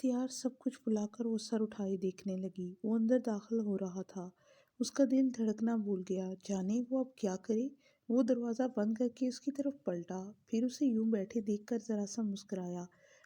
اختیار سب کچھ بلا کر وہ سر اٹھائے دیکھنے لگی۔ وہ اندر داخل ہو رہا تھا، اس کا دل دھڑکنا بھول گیا۔ جانے وہ اب کیا کرے۔ وہ دروازہ بند کر کے اس کی طرف پلٹا، پھر اسے یوں بیٹھے دیکھ کر ذرا سا مسکرایا۔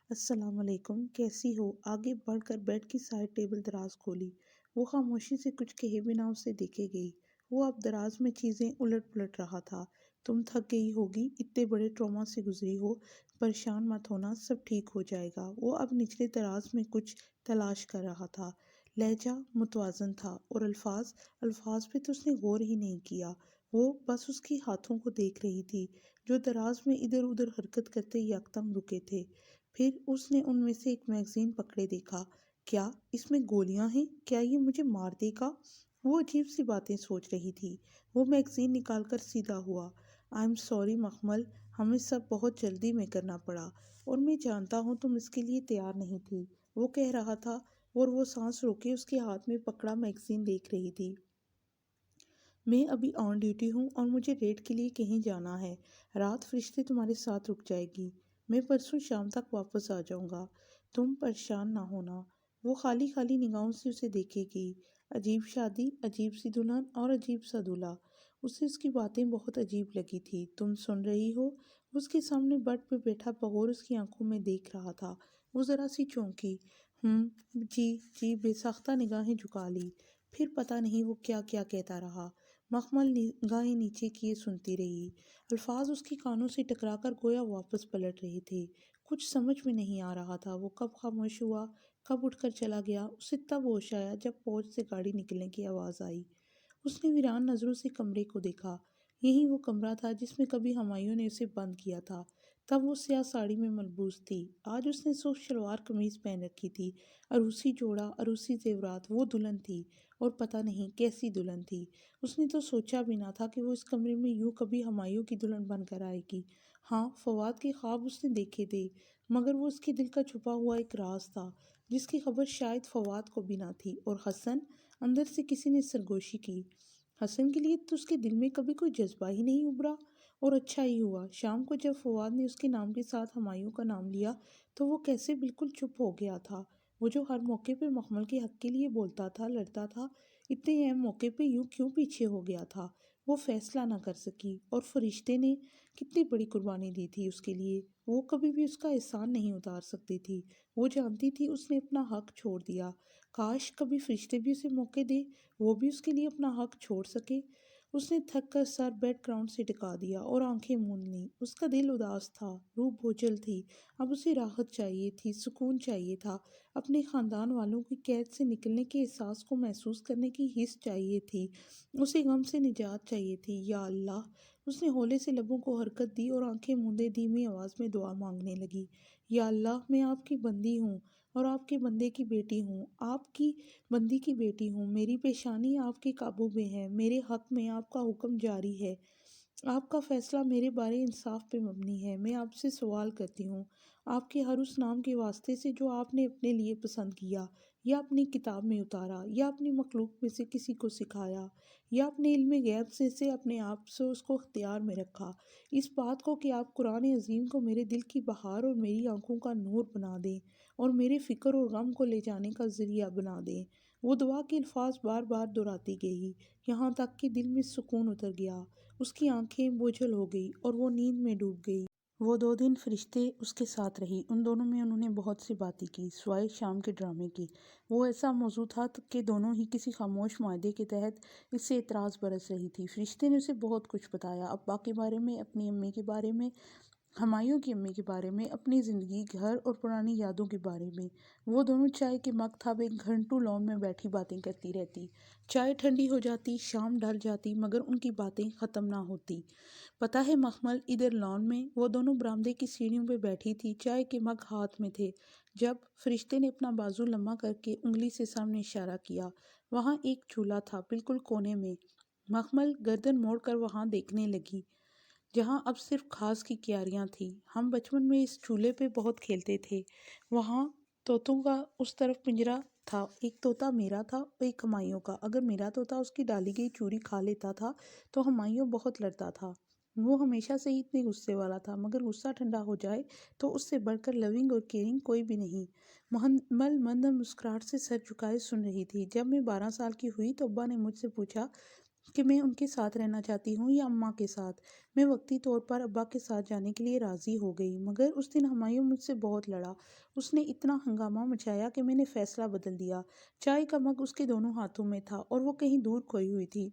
السلام علیکم، کیسی ہو؟ آگے بڑھ کر بیڈ کی سائڈ ٹیبل دراز کھولی۔ وہ خاموشی سے کچھ کہے بنا اسے دیکھے گئی۔ وہ اب دراز میں چیزیں الٹ پلٹ رہا تھا۔ تم تھک گئی ہوگی، اتنے بڑے ٹراما سے گزری ہو، پریشان مت ہونا، سب ٹھیک ہو جائے گا۔ وہ اب نچلے دراز میں کچھ تلاش کر رہا تھا۔ لہجہ متوازن تھا اور الفاظ پہ تو اس نے غور ہی نہیں کیا۔ وہ بس اس کی ہاتھوں کو دیکھ رہی تھی جو دراز میں ادھر ادھر حرکت کرتے یکدم رکے تھے۔ پھر اس نے ان میں سے ایک میگزین پکڑے دیکھا۔ کیا اس میں گولیاں ہیں؟ کیا یہ مجھے مار دے گا؟ وہ عجیب سی باتیں سوچ رہی تھی۔ وہ میگزین نکال کر سیدھا ہوا۔ آئی ایم سوری مخمل، ہمیں سب بہت جلدی میں کرنا پڑا اور میں جانتا ہوں تم اس کے لیے تیار نہیں تھی، وہ کہہ رہا تھا اور وہ سانس روکے اس کے ہاتھ میں پکڑا میگزین دیکھ رہی تھی۔ میں ابھی آن ڈیوٹی ہوں اور مجھے ریڈ کے لیے کہیں جانا ہے۔ رات فرشتے تمہارے ساتھ رک جائے گی۔ میں پرسوں شام تک واپس آ جاؤں گا، تم پریشان نہ ہونا۔ وہ خالی خالی نگاہوں سے اسے دیکھے گی۔ عجیب شادی، عجیب سی دلہن اور عجیب سا دولہا۔ اسے اس کی باتیں بہت عجیب لگی تھی۔ تم سن رہی ہو؟ اس کے سامنے بٹ پہ بیٹھا بغور اس کی آنکھوں میں دیکھ رہا تھا۔ وہ ذرا سی چونکی۔ جی بے ساختہ نگاہیں جھکا لی۔ پھر پتہ نہیں وہ کیا کیا کہتا رہا۔ مخمل نگاہیں نیچے کیے سنتی رہی۔ الفاظ اس کی کانوں سے ٹکرا کر گویا واپس پلٹ رہے تھے۔ کچھ سمجھ میں نہیں آ رہا تھا۔ وہ کب خاموش ہوا، کب اٹھ کر چلا گیا۔ اسے تب ہوش آیا جب پورچ سے گاڑی نکلنے کی آواز آئی۔ اس نے ویران نظروں سے کمرے کو دیکھا۔ یہی وہ کمرہ تھا جس میں کبھی ہمایوں نے اسے بند کیا تھا۔ تب وہ سیاہ ساڑی میں ملبوس تھی، آج اس نے سرخ شلوار قمیض پہن رکھی تھی۔ عروسی جوڑا، عروسی زیورات، وہ دلہن تھی اور پتہ نہیں کیسی دلہن تھی۔ اس نے تو سوچا بھی نہ تھا کہ وہ اس کمرے میں یوں کبھی ہمایوں کی دلہن بن کر آئے گی۔ ہاں، فواد کے خواب اس نے دیکھے تھے، مگر وہ اس کے دل کا چھپا ہوا ایک راز تھا جس کی خبر شاید فواد کو بھی نہ تھی۔ اور حسن، اندر سے کسی نے سرگوشی کی، حسن کے لیے تو اس کے دل میں کبھی کوئی جذبہ ہی نہیں ابھرا۔ اور اچھا ہی ہوا۔ شام کو جب فواد نے اس کے نام کے ساتھ ہمایوں کا نام لیا تو وہ کیسے بالکل چپ ہو گیا تھا۔ وہ جو ہر موقع پہ مخمل کے حق کے لیے بولتا تھا، لڑتا تھا، اتنے اہم موقع پہ یوں کیوں پیچھے ہو گیا تھا؟ وہ فیصلہ نہ کر سکی۔ اور فرشتے نے کتنی بڑی قربانی دی تھی اس کے لیے، وہ کبھی بھی اس کا احسان نہیں اتار سکتی تھی۔ وہ جانتی تھی اس نے اپنا حق چھوڑ دیا۔ کاش کبھی فرشتے بھی اسے موقع دے، وہ بھی اس کے لیے اپنا حق چھوڑ سکے۔ اس نے تھک کر سر بیڈ گراؤنڈ سے ٹکا دیا اور آنکھیں موند لیں۔ اس کا دل اداس تھا، روح بوجھل تھی۔ اب اسے راحت چاہیے تھی، سکون چاہیے تھا، اپنے خاندان والوں کی قید سے نکلنے کے احساس کو محسوس کرنے کی حس چاہیے تھی، اسے غم سے نجات چاہیے تھی۔ یا اللہ! اس نے ہولے سے لبوں کو حرکت دی اور آنکھیں موندے دھیمی آواز میں دعا مانگنے لگی۔ یا اللہ، میں آپ کی بندی ہوں اور آپ کے بندے کی بیٹی ہوں، آپ کی بندی کی بیٹی ہوں۔ میری پیشانی آپ کے قابو میں ہے، میرے حق میں آپ کا حکم جاری ہے، آپ کا فیصلہ میرے بارے انصاف پہ مبنی ہے۔ میں آپ سے سوال کرتی ہوں، آپ کے ہر اس نام کے واسطے سے جو آپ نے اپنے لیے پسند کیا، یا اپنی کتاب میں اتارا، یا اپنی مخلوق میں سے کسی کو سکھایا، یا اپنے علم غیب سے اپنے آپ سے اس کو اختیار میں رکھا، اس بات کو کہ آپ قرآن عظیم کو میرے دل کی بہار اور میری آنکھوں کا نور بنا دیں اور میرے فکر اور غم کو لے جانے کا ذریعہ بنا دیں۔ وہ دعا کے الفاظ بار بار دہراتی گئی، یہاں تک کہ دل میں سکون اتر گیا۔ اس کی آنکھیں بوجھل ہو گئی اور وہ نیند میں ڈوب گئی۔ وہ 2 دن فرشتے اس کے ساتھ رہی۔ ان دونوں میں انہوں نے بہت سی باتیں کی سوائے شام کے ڈرامے کی۔ وہ ایسا موضوع تھا کہ دونوں ہی کسی خاموش معاہدے کے تحت اس سے اعتراض برس رہی تھی۔ فرشتے نے اسے بہت کچھ بتایا، ابا کے بارے میں، اپنی امی کے بارے میں، ہمایوں کی امی کے بارے میں، اپنی زندگی، گھر اور پرانی یادوں کے بارے میں۔ وہ دونوں چائے کے مگ تھابے گھنٹوں لان میں بیٹھی باتیں کرتی رہتی۔ چائے ٹھنڈی ہو جاتی، شام ڈھل جاتی، مگر ان کی باتیں ختم نہ ہوتی۔ پتہ ہے مخمل، ادھر لان میں وہ دونوں برآمدے کی سیڑھیوں پہ بیٹھی تھی، چائے کے مگ ہاتھ میں تھے، جب فرشتے نے اپنا بازو لمبا کر کے انگلی سے سامنے اشارہ کیا۔ وہاں ایک چولہا تھا، بالکل کونے میں۔ مخمل گردن موڑ کر وہاں دیکھنے لگی، جہاں اب صرف گھاس کی کیاریاں تھیں۔ ہم بچپن میں اس چولہے پہ بہت کھیلتے تھے۔ وہاں طوطوں کا اس طرف پنجرا تھا، ایک طوطا میرا تھا اور ایک ہمایوں کا۔ اگر میرا طوطا اس کی ڈالی گئی چوری کھا لیتا تھا تو ہمایوں بہت لڑتا تھا۔ وہ ہمیشہ سے ہی اتنے غصے والا تھا، مگر غصہ ٹھنڈا ہو جائے تو اس سے بڑھ کر لونگ اور کیئرنگ کوئی بھی نہیں۔ محمل مندم مسکراہٹ سے سر جھکائے سن رہی تھی۔ جب میں 12 سال کی ہوئی تو ابا نے مجھ سے پوچھا کہ میں ان کے ساتھ رہنا چاہتی ہوں یا اماں کے ساتھ۔ میں وقتی طور پر ابا کے ساتھ جانے کے لیے راضی ہو گئی، مگر اس دن ہمایوں مجھ سے بہت لڑا۔ اس نے اتنا ہنگامہ مچایا کہ میں نے فیصلہ بدل دیا۔ چائے کا مگ اس کے دونوں ہاتھوں میں تھا اور وہ کہیں دور کھوئی ہوئی تھی۔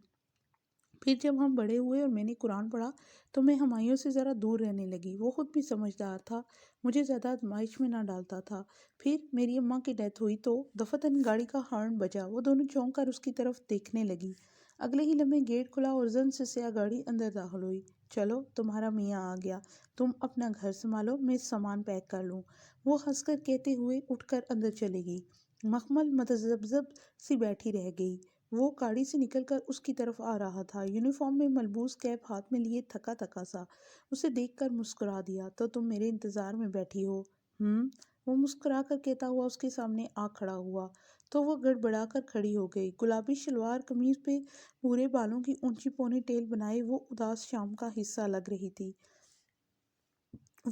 پھر جب ہم بڑے ہوئے اور میں نے قرآن پڑھا تو میں ہمایوں سے ذرا دور رہنے لگی۔ وہ خود بھی سمجھدار تھا، مجھے زیادہ آزمائش میں نہ ڈالتا تھا۔ پھر میری اماں کی ڈیتھ ہوئی تو دفعتاً گاڑی کا ہارن بجا۔ وہ دونوں چونک کر اس کی طرف دیکھنے لگی۔ اگلے ہی لمحے گیٹ کھلا اور زن سے سیاہ گاڑی اندر داخل ہوئی۔ چلو تمہارا میاں آ گیا، تم اپنا گھر سنبھالو، میں سامان پیک کر لوں، وہ ہنس کر کہتے ہوئے اٹھ کر اندر چلے گئی۔ مخمل متذبذب سی بیٹھی رہ گئی۔ وہ گاڑی سے نکل کر اس کی طرف آ رہا تھا، یونیفارم میں ملبوس کیپ ہاتھ میں لیے تھکا تھکا سا۔ اسے دیکھ کر مسکرا دیا۔ تو تم میرے انتظار میں بیٹھی ہو؟ وہ مسکرا کر کہتا ہوا اس کے سامنے آ کھڑا ہوا تو وہ گڑبڑا کر کھڑی ہو گئی۔ گلابی شلوار قمیض پہ پورے بالوں کی اونچی پونی ٹیل بنائے وہ اداس شام کا حصہ لگ رہی تھی۔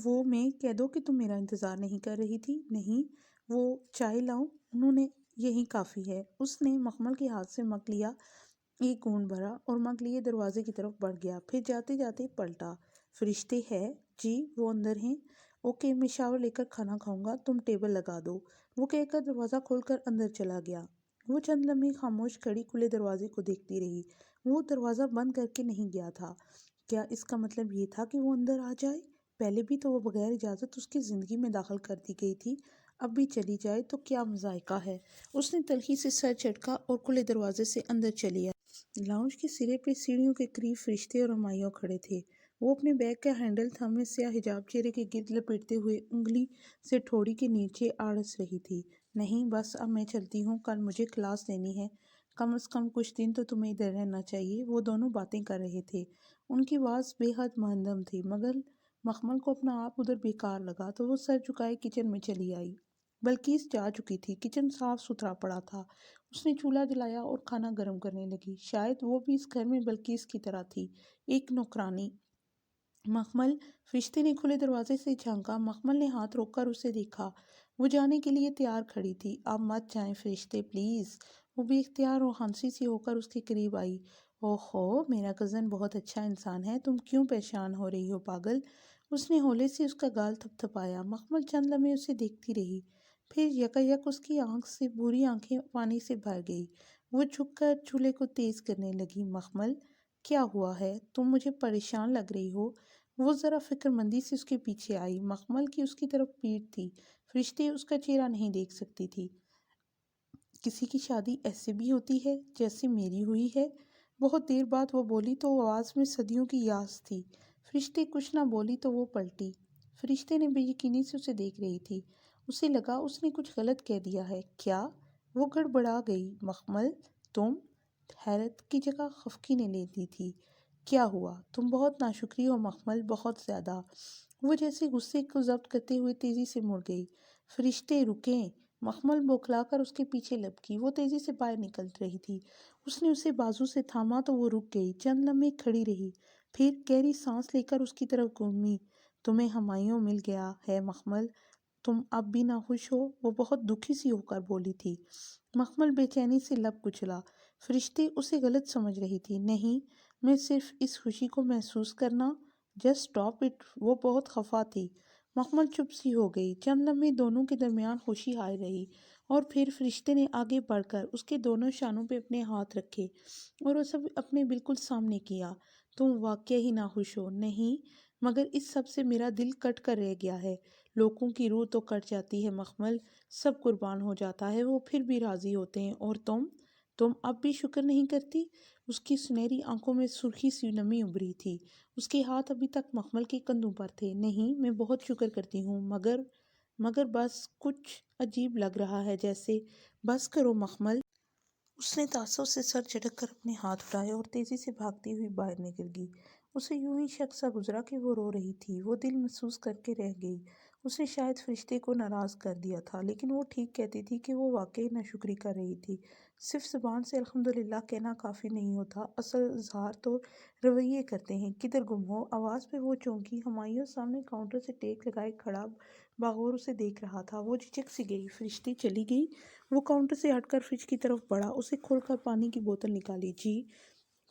وہ میں کہہ دو کہ تم میرا انتظار نہیں کر رہی تھی؟ نہیں۔ وہ چائے لاؤں؟ انہوں نے یہی کافی ہے۔ اس نے مخمل کے ہاتھ سے مگ لیا، ایک گھونٹ بھرا اور مگ لیے دروازے کی طرف بڑھ گیا۔ پھر جاتے جاتے پلٹا۔ فرشتے ہے؟ جی وہ اندر ہیں۔ اوکے میں شاور لے کر کھانا کھاؤں گا، تم ٹیبل لگا دو، وہ کہہ کر دروازہ کھول کر اندر چلا گیا۔ وہ چند لمحے خاموش کھڑی کھلے دروازے کو دیکھتی رہی۔ وہ دروازہ بند کر کے نہیں گیا تھا۔ کیا اس کا مطلب یہ تھا کہ وہ اندر آ جائے؟ پہلے بھی تو وہ بغیر اجازت اس کی زندگی میں داخل کر دی گئی تھی، اب بھی چلی جائے تو کیا مذائقہ ہے؟ اس نے تلخی سے سر چٹکا اور کھلے دروازے سے اندر چلی آئی۔ لاؤنج کے سرے پہ سیڑھیوں کے قریب فرشتے اور ہمایوں کھڑے تھے۔ وہ اپنے بیگ کا ہینڈل تھامے سیاہ حجاب چہرے کے گرد لپیٹتے ہوئے انگلی سے ٹھوڑی کے نیچے آڑس رہی تھی۔ نہیں بس اب میں چلتی ہوں، کل مجھے کلاس لینی ہے، کم از کم کچھ دن تو تمہیں ادھر رہنا چاہیے۔ وہ دونوں باتیں کر رہے تھے، ان کی آواز بے حد مہندم تھی، مگر مخمل کو اپنا آپ ادھر بیکار لگا تو وہ سر جھکائے کچن میں چلی آئی۔ بلقیس جا چکی تھی، کچن صاف ستھرا پڑا تھا۔ اس نے چولہا جلایا اور کھانا گرم کرنے لگی۔ شاید وہ بھی اس گھر میں بلقیس کی طرح تھی، ایک نوکرانی۔ مخمل، فرشتے نے کھلے دروازے سے جھانکا۔ مخمل نے ہاتھ روک کر اسے دیکھا۔ وہ جانے کے لیے تیار کھڑی تھی۔ آپ مت جائیں فرشتے پلیز۔ وہ بے اختیار اور ہنسی سی ہو کر اس کے قریب آئی۔ اوہو میرا کزن بہت اچھا انسان ہے، تم کیوں پریشان ہو رہی ہو پاگل؟ اس نے ہولے سے اس کا گال تھپ تھپایا۔ مخمل چند لمحے اسے دیکھتی رہی، پھر یکایک اس کی آنکھ سے بری آنکھیں پانی سے بھر گئی۔ وہ جھک کر چولہے کو تیز کرنے لگی۔ مخمل کیا ہوا ہے؟ تم مجھے پریشان لگ رہی ہو۔ وہ ذرا فکر مندی سے اس کے پیچھے آئی۔ مخمل کی اس کی طرف پیٹھ تھی، فرشتے اس کا چہرہ نہیں دیکھ سکتی تھی۔ کسی کی شادی ایسے بھی ہوتی ہے جیسے میری ہوئی ہے؟ بہت دیر بعد وہ بولی تو آواز میں صدیوں کی یاس تھی۔ فرشتے کچھ نہ بولی تو وہ پلٹی۔ فرشتے نے بے یقینی سے اسے دیکھ رہی تھی۔ اسے لگا اس نے کچھ غلط کہہ دیا ہے۔ کیا؟ وہ گڑبڑا گئی۔ مخمل تم؟ حیرت کی جگہ خفگی نے لے لی تھی۔ کیا ہوا؟ تم بہت ناشکری ہو مخمل، بہت زیادہ۔ وہ جیسے غصے کو ضبط کرتے ہوئے تیزی سے مڑ گئی۔ فرشتے رکیں۔ مخمل بوکھلا کر اس کے پیچھے لپکی۔ وہ تیزی سے باہر نکل رہی تھی۔ اس نے اسے بازو سے تھاما تو وہ رک گئی، چند لمحے کھڑی رہی، پھر گہری سانس لے کر اس کی طرف گھومی۔ تمہیں ہمایوں مل گیا ہے مخمل، تم اب بھی ناخوش ہو؟ وہ بہت دکھی سی ہو کر بولی تھی۔ مخمل بے چینی سے لب کچلا۔ فرشتے اسے غلط سمجھ رہی تھی۔ نہیں، میں صرف اس خوشی کو محسوس کرنا، جسٹ اسٹاپ اٹ۔ وہ بہت خفا تھی۔ مخمل چپ سی ہو گئی۔ چند لمحے دونوں کے درمیان خوشی حائل رہی اور پھر فرشتے نے آگے بڑھ کر اس کے دونوں شانوں پہ اپنے ہاتھ رکھے اور وہ سب اپنے بالکل سامنے کیا۔ تم واقعی ہی ناخوش ہو؟ نہیں، مگر اس سب سے میرا دل کٹ کر رہ گیا ہے۔ لوگوں کی روح تو کٹ جاتی ہے مخمل، سب قربان ہو جاتا ہے، وہ پھر بھی راضی ہوتے ہیں، اور تم اب بھی شکر نہیں کرتی؟ اس کی سنہری آنکھوں میں سرخی سی نمی ابھری تھی۔ اس کے ہاتھ ابھی تک مخمل کے کندھوں پر تھے۔ نہیں، میں بہت شکر کرتی ہوں، مگر بس کچھ عجیب لگ رہا ہے جیسے۔ بس کرو مخمل۔ اس نے تعصب سے سر جھٹک کر اپنے ہاتھ اٹھائے اور تیزی سے بھاگتی ہوئی باہر نکل گئی۔ اسے یوں ہی شک سا گزرا کہ وہ رو رہی تھی۔ وہ دل محسوس کر کے رہ گئی۔ اس نے شاید فرشتے کو ناراض کر دیا تھا، لیکن وہ ٹھیک کہتی تھی کہ وہ واقعی ناشکری کر رہی تھی۔ صرف زبان سے الحمدللہ کہنا کافی نہیں ہوتا، اصل اظہار تو رویے کرتے ہیں۔ کدھر گم ہو؟ آواز پہ وہ چونکی۔ ہمایوں سامنے کاؤنٹر سے ٹیک لگائے کھڑا باغور اسے دیکھ رہا تھا۔ وہ جھجک سی گئی۔ فرشتے چلی گئی؟ وہ کاؤنٹر سے ہٹ کر فریج کی طرف بڑھا، اسے کھول کر پانی کی بوتل نکالی۔ جی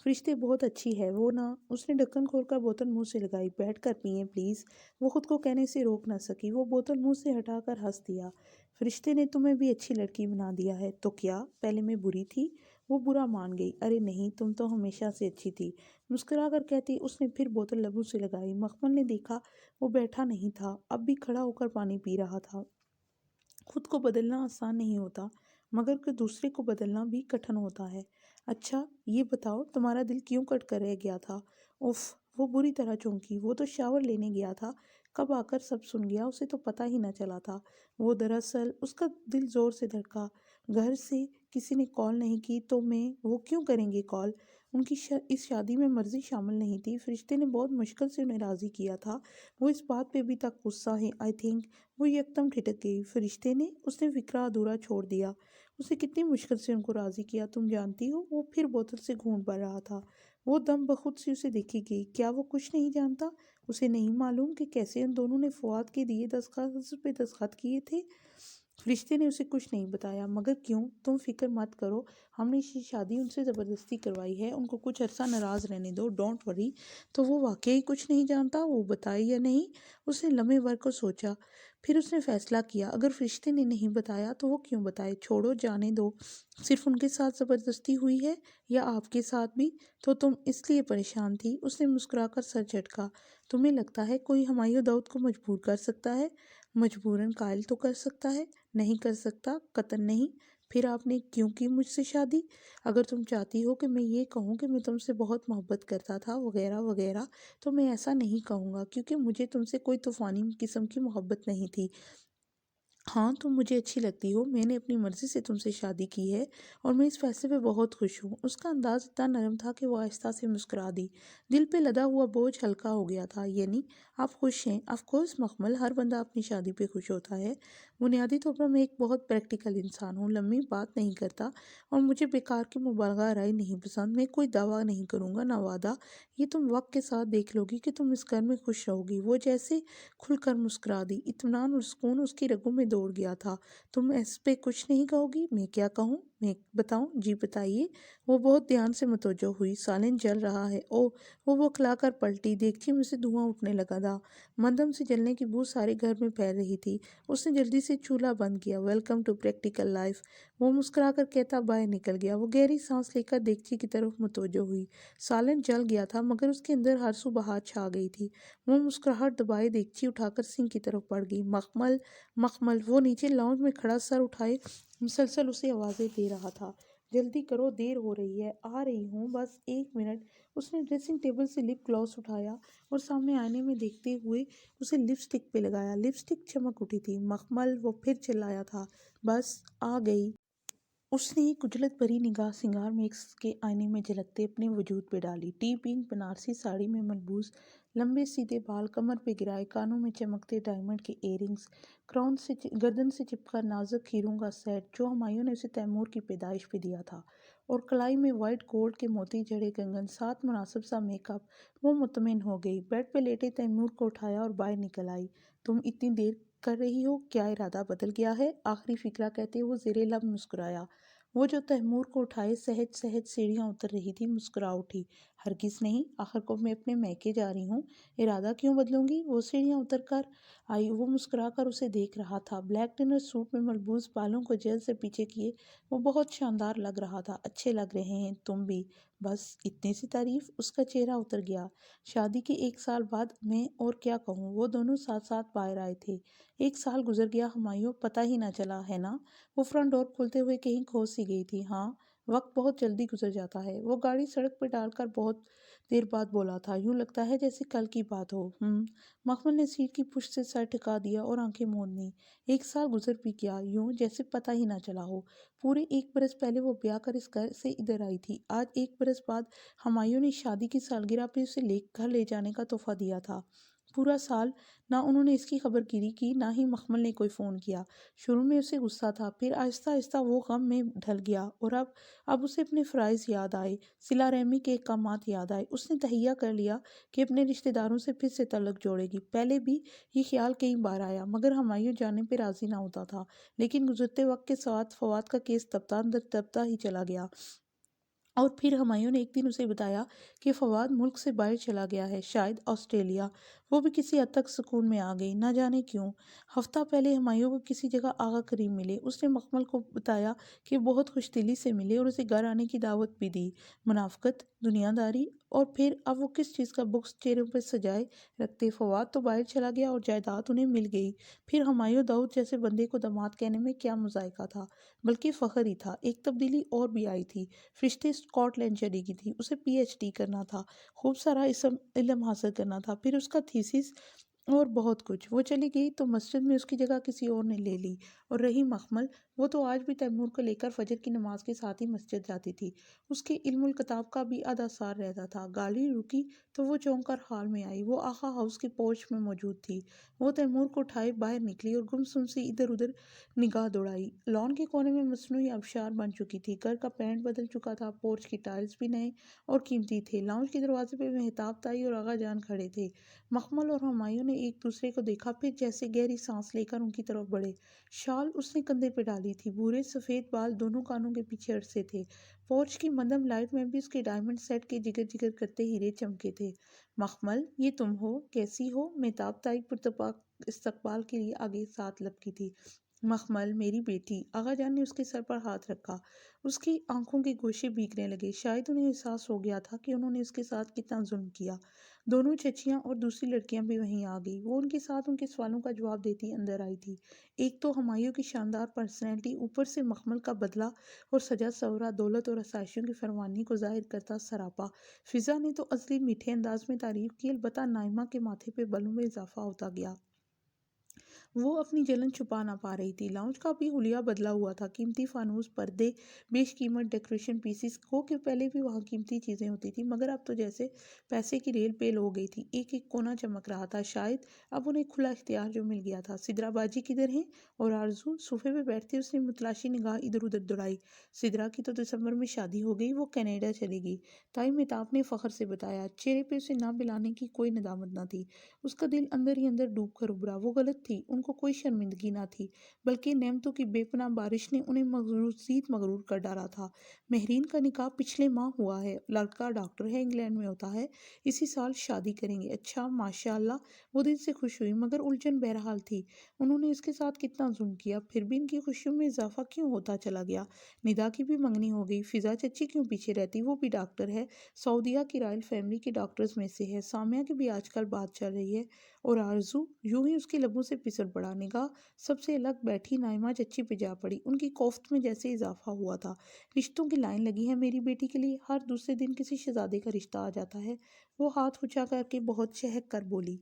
فرشتے، بہت اچھی ہے وہ نا؟ اس نے ڈھکن کھول کر بوتل منہ سے لگائی۔ بیٹھ کر پئیں پلیز۔ وہ خود کو کہنے سے روک نہ سکی۔ وہ بوتل منہ سے ہٹا کر ہنس دیا۔ فرشتے نے تمہیں بھی اچھی لڑکی بنا دیا ہے۔ تو کیا پہلے میں بری تھی؟ وہ برا مان گئی۔ ارے نہیں، تم تو ہمیشہ سے اچھی تھی، مسکرا کر کہتی۔ اس نے پھر بوتل لبوں سے لگائی۔ مخمل نے دیکھا وہ بیٹھا نہیں تھا، اب بھی کھڑا ہو کر پانی پی رہا تھا۔ خود کو بدلنا آسان نہیں ہوتا، مگر کہ دوسرے کو بدلنا بھی کٹھن ہوتا ہے۔ اچھا یہ بتاؤ تمہارا دل کیوں کٹ کر رہ گیا تھا؟ اف، وہ بری طرح چونکی۔ وہ تو شاور لینے گیا تھا، کب آ کر سب سن گیا، اسے تو پتہ ہی نہ چلا تھا۔ وہ دراصل اس کا دل زور سے دھڑکا۔ گھر سے کسی نے کال نہیں کی تو وہ کیوں کریں گے کال؟ ان کی اس شادی میں مرضی شامل نہیں تھی، فرشتے نے بہت مشکل سے انہیں راضی کیا تھا۔ وہ اس بات پہ ابھی تک غصہ ہے آئی تھنک۔ وہ یکدم ٹھٹک گئی۔ فرشتے نے؟ اس نے فقرہ ادھورا چھوڑ دیا۔ اسے کتنی مشکل سے ان کو راضی کیا تم جانتی ہو؟ وہ پھر بوتل سے گھونٹ بھر رہا تھا۔ وہ دم بخود سے اسے دیکھی گئی۔ کیا وہ کچھ نہیں جانتا؟ اسے نہیں معلوم کہ کیسے ان دونوں نے فواد کے دیے دستخط پہ دستخط کیے تھے؟ فرشتے نے اسے کچھ نہیں بتایا۔ مگر کیوں؟ تم فکر مت کرو، ہم نے یہ شادی ان سے زبردستی کروائی ہے، ان کو کچھ عرصہ ناراض رہنے دو، ڈونٹ وری۔ تو وہ واقعی کچھ نہیں جانتا؟ وہ بتائے یا نہیں؟ اس نے لمحے بھر کو سوچا، پھر اس نے فیصلہ کیا اگر فرشتے نے نہیں بتایا تو وہ کیوں بتائے؟ چھوڑو، جانے دو۔ صرف ان کے ساتھ زبردستی ہوئی ہے یا آپ کے ساتھ بھی؟ تو تم اس لیے پریشان تھی؟ اس نے مسکرا کر سر جھٹکا۔ تمہیں لگتا ہے کوئی ہمایوں داؤد کو مجبور کر سکتا ہے؟ مجبوراً قائل تو کر سکتا ہے؟ نہیں کر سکتا، قطعاً نہیں۔ پھر آپ نے کیوں کی مجھ سے شادی؟ اگر تم چاہتی ہو کہ میں یہ کہوں کہ میں تم سے بہت محبت کرتا تھا وغیرہ وغیرہ تو میں ایسا نہیں کہوں گا، کیونکہ مجھے تم سے کوئی طوفانی قسم کی محبت نہیں تھی۔ ہاں تم مجھے اچھی لگتی ہو، میں نے اپنی مرضی سے تم سے شادی کی ہے اور میں اس فیصلے پہ بہت خوش ہوں۔ اس کا انداز اتنا نرم تھا کہ وہ آہستہ سے مسکرا دی۔ دل پہ لدا ہوا بوجھ ہلکا ہو گیا تھا۔ یعنی آپ خوش ہیں؟ آف کورس مخمل، ہر بندہ اپنی شادی پہ خوش ہوتا ہے۔ بنیادی طور پر میں ایک بہت پریکٹیکل انسان ہوں، لمبی بات نہیں کرتا اور مجھے بیکار کی مبالغہ رائے نہیں پسند۔ میں کوئی دعویٰ نہیں کروں گا، نہ وعدہ۔ یہ تم وقت کے ساتھ دیکھ لو گی کہ تم اس گھر میں خوش رہو گی۔ وہ جیسے کھل کر مسکرا دی۔ اطمینان اور سکون اس کی رگوں میں دوڑ گیا تھا۔ تم اس پہ کچھ نہیں کہو گی؟ میں کیا کہوں؟ میں بتاؤں؟ جی بتائیے۔ وہ بہت دھیان سے متوجہ ہوئی۔ سالن جل رہا ہے۔ اوہ! وہ بکھلا کر پلٹی۔ دیگچی میں سے دھواں اٹھنے لگا تھا۔ مندم سے جلنے کی بو سارے گھر میں پھیل رہی تھی۔ اس نے جلدی سے چولہا بند کیا۔ ویلکم ٹو پریکٹیکل لائف، وہ مسکرا کر کہتا باہر نکل گیا۔ وہ گہری سانس لے کر دیگچی کی طرف متوجہ ہوئی۔ سالن جل گیا تھا مگر اس کے اندر ہر سو بہار چھا گئی تھی۔ وہ مسکراہٹ دبائے دیگچی اٹھا کر سنک کی طرف بڑھ گئی۔ مخمل، مخمل! وہ نیچے لاؤنج میں کھڑا سر اٹھائے مسلسل اسے آوازیں دے رہا تھا۔ جلدی کرو، دیر ہو رہی ہے۔ آ رہی ہوں، بس ایک منٹ۔ اس نے ڈریسنگ ٹیبل سے لپ گلاس اٹھایا اور سامنے آئینے میں دیکھتے ہوئے اسے لپسٹک پہ لگایا۔ لپسٹک چمک اٹھی تھی۔ مخمل! وہ پھر چلایا تھا۔ بس آ گئی۔ اس نے ایک اجلت بھری نگاہ سنگار میکس کے آئینے میں جھلکتے اپنے وجود پہ ڈالی۔ ٹی پنک بنارسی ساڑی میں ملبوس، لمبے سیدھے بال کمر پہ گرائے، کانوں میں چمکتے ڈائمنڈ کے ایئر رنگز، گردن سے چپکا نازک ہیروں کا سیٹ جو ہمایوں نے اسے تیمور کی پیدائش پہ دیا تھا، اور کلائی میں وائٹ گولڈ کے موتی جڑے کنگن، ساتھ مناسب سا میک اپ۔ وہ مطمئن ہو گئی۔ بیڈ پہ لیٹے تیمور کو اٹھایا اور باہر نکل آئی۔ تم اتنی دیر کر رہی ہو، کیا ارادہ بدل گیا ہے؟ آخری فقرہ کہتے وہ زیر لب مسکرایا۔ وہ جو تیمور کو اٹھائے سہج سہج سیڑھیاں اتر رہی تھی، مسکرا اٹھی۔ ہرگز نہیں، آخر کو میں اپنے میکے جا رہی ہوں، ارادہ کیوں بدلوں گی؟ وہ سیڑھیاں اتر کر آئی۔ وہ مسکرا کر اسے دیکھ رہا تھا۔ بلیک ڈنر سوٹ میں ملبوس، بالوں کو جیل سے پیچھے کیے وہ بہت شاندار لگ رہا تھا۔ اچھے لگ رہے ہیں تم بھی۔ بس اتنی سی تعریف؟ اس کا چہرہ اتر گیا۔ شادی کے ایک سال بعد میں اور کیا کہوں؟ وہ دونوں ساتھ ساتھ باہر آئے تھے۔ ایک سال گزر گیا ہمایوں، پتہ ہی نہ چلا، ہے نا؟ وہ فرنٹ ڈور کھولتے ہوئے کہیں کھو سی گئی تھی۔ ہاں، وقت بہت جلدی گزر جاتا ہے۔ وہ گاڑی سڑک پہ ڈال کر بہت دیر بعد بولا تھا، یوں لگتا ہے جیسے کل کی بات ہو۔ مخمل نے سیٹ کی پشت سے سر ٹھکا دیا اور آنکھیں موند لیں۔ ایک سال گزر بھی گیا، یوں جیسے پتہ ہی نہ چلا ہو۔ پورے ایک برس پہلے وہ بیاہ کر اس گھر سے ادھر آئی تھی۔ آج ایک برس بعد ہمایوں نے شادی کی سالگرہ پہ اسے گھر لے جانے کا تحفہ دیا تھا۔ پورا سال نہ انہوں نے اس کی خبر گیری کی، نہ ہی مخمل نے کوئی فون کیا۔ شروع میں اسے غصہ تھا، پھر آہستہ آہستہ وہ غم میں ڈھل گیا، اور اب اسے اپنے فرائض یاد آئے، صلہ رحمی کے احکامات یاد آئے۔ اس نے تہیہ کر لیا کہ اپنے رشتہ داروں سے پھر سے تعلق جوڑے گی۔ پہلے بھی یہ خیال کئی بار آیا، مگر ہمایوں جانے پہ راضی نہ ہوتا تھا۔ لیکن گزرتے وقت کے ساتھ فواد کا کیس دبتا اندر دبتا ہی چلا گیا، اور پھر ہمایوں نے ایک دن اسے بتایا کہ فواد ملک سے باہر چلا گیا ہے، شاید آسٹریلیا۔ وہ بھی کسی حد تک سکون میں آ گئی، نہ جانے کیوں۔ ہفتہ پہلے ہمایوں کو کسی جگہ آغا کریم ملے۔ اس نے مخمل کو بتایا کہ بہت خوش دلی سے ملے اور اسے گھر آنے کی دعوت بھی دی۔ منافقت، دنیا داری، اور پھر اب وہ کس چیز کا بکس چہروں پر سجائے رکھتے۔ فواد تو باہر چلا گیا اور جائیداد انہیں مل گئی۔ پھر ہمایوں داؤد جیسے بندے کو داماد کہنے میں کیا مذائقہ تھا، بلکہ فخر ہی تھا۔ ایک تبدیلی اور بھی آئی تھی، فرشتے اسکاٹ لینڈ چلی گئی تھی، اسے پی ایچ ڈی کرنا تھا، خوب سارا علم حاصل کرنا تھا، پھر اس کا تھیسس اور بہت کچھ۔ وہ چلی گئی تو مسجد میں اس کی جگہ کسی اور نے لے لی۔ اور رہی مخمل، وہ تو آج بھی تیمور کو لے کر فجر کی نماز کے ساتھ ہی مسجد جاتی تھی۔ اس کے علم الکتاب کا بھی آدھا سار رہتا تھا۔ گاڑی رکی تو وہ چونک کر ہال میں آئی۔ وہ آقا ہاؤس کے پورچ میں موجود تھی۔ وہ تیمور کو اٹھائے باہر نکلی اور گمسم سی ادھر ادھر نگاہ دوڑائی۔ لان کے کونے میں مصنوعی آبشار بن چکی تھی، گھر کا پینٹ بدل چکا تھا، پورچ کی ٹائلز بھی نئے اور قیمتی تھے۔ لاؤنج کے دروازے پہ مہتاب تائی اور آغا جان کھڑے تھے۔ مخمل اور ہمایوں نے ایک دوسرے کو دیکھا، پھر جیسے گہری سانس لے کر ان کی طرف بڑھے۔ شال اس نے کندھے پہ ڈالی تھی، بھورے سفید بال دونوں کانوں کے پیچھے اڑسے تھے۔ پورچ کی مدھم لائٹ میں بھی اس کے ڈائمنڈ سیٹ کے جگر جگر کرتے ہیرے چمکے تھے۔ مخمل، یہ تم ہو؟ کیسی ہو؟ مہتاب تائی پرتپاک استقبال کے لیے آگے ساتھ لپکی تھی۔ مخمل، میری بیٹی۔ آغا جان نے اس کے سر پر ہاتھ رکھا۔ اس کی آنکھوں کے گوشے بھیگنے لگے۔ شاید انہیں احساس ہو گیا تھا کہ انہوں نے اس کے ساتھ کتنا ظلم کیا۔ دونوں چچیاں اور دوسری لڑکیاں بھی وہیں آ گئی۔ وہ ان کے ساتھ ان کے سوالوں کا جواب دیتی اندر آئی تھی۔ ایک تو ہمایوں کی شاندار پرسنالٹی، اوپر سے مخمل کا بدلہ اور سجا سورا، دولت اور آسائشوں کی فراوانی کو ظاہر کرتا سراپا۔ فضا نے تو ازلی میٹھے انداز میں تعریف کی، البتہ نائمہ کے ماتھے پہ بالوں میں اضافہ ہوتا گیا۔ وہ اپنی جلن چھپا نہ پا رہی تھی۔ لاؤنج کا بھی حلیہ بدلا ہوا تھا، قیمتی فانوس، پردے، بیش قیمت ڈیکوریشن پیسز۔ گو کہ پہلے بھی وہاں قیمتی چیزیں ہوتی تھیں، مگر اب تو جیسے پیسے کی ریل پیل ہو گئی تھی۔ ایک ایک کونا چمک رہا تھا۔ شاید اب انہیں کھلا اختیار جو مل گیا تھا۔ سدرا باجی کدھر ہیں؟ اور آرزو؟ صوفے پہ بیٹھتے اس نے متلاشی نگاہ ادھر ادھر دوڑائی۔ سدرا کی تو دسمبر میں شادی ہو گئی، وہ کینیڈا چلی گئی، تائی مہتاب نے فخر سے بتایا۔ چہرے پہ اسے نہ بلانے کی کوئی ندامت نہ تھی۔ اس کا دل اندر ہی اندر ڈوب کر ابھرا۔ وہ غلط تھی، ان کو کوئی شرمندگی نہ تھی، بلکہ نعمتوں کی بے پناہ بارش نے انہیں مزید مغرور کر ڈالا تھا۔ مہرین کا نکاح پچھلے ماہ ہوا ہے، لڑکا ڈاکٹر ہے، انگلینڈ میں ہوتا ہے، اسی سال شادی کریں گے۔ اچھا، ماشاء اللہ۔ وہ دل سے خوش ہوئی، مگر الجھن بہرحال تھی۔ انہوں نے اس کے ساتھ کتنا ظلم کیا، پھر بھی ان کی خوشیوں میں اضافہ کیوں ہوتا چلا گیا؟ ندا کی بھی منگنی ہو گئی۔ فضا چچی کیوں پیچھے رہتی؟ وہ بھی ڈاکٹر ہے، سعودیہ کی رائل فیملی کے ڈاکٹرز میں سے ہے۔ سامیہ کی بھی آج کل بات چل رہی ہے۔ اور آرزو؟ یوں ہی اس کی لبوں سے پھسل پڑا۔ نگاہ سب سے الگ بیٹھی نائمہ چچی پہ جا پڑی۔ ان کی کوفت میں جیسے اضافہ ہوا تھا۔ رشتوں کی لائن لگی ہے میری بیٹی کے لیے، ہر دوسرے دن کسی شہزادے کا رشتہ آ جاتا ہے۔ وہ ہاتھ اونچا کر کے بہت چہک کر بولی۔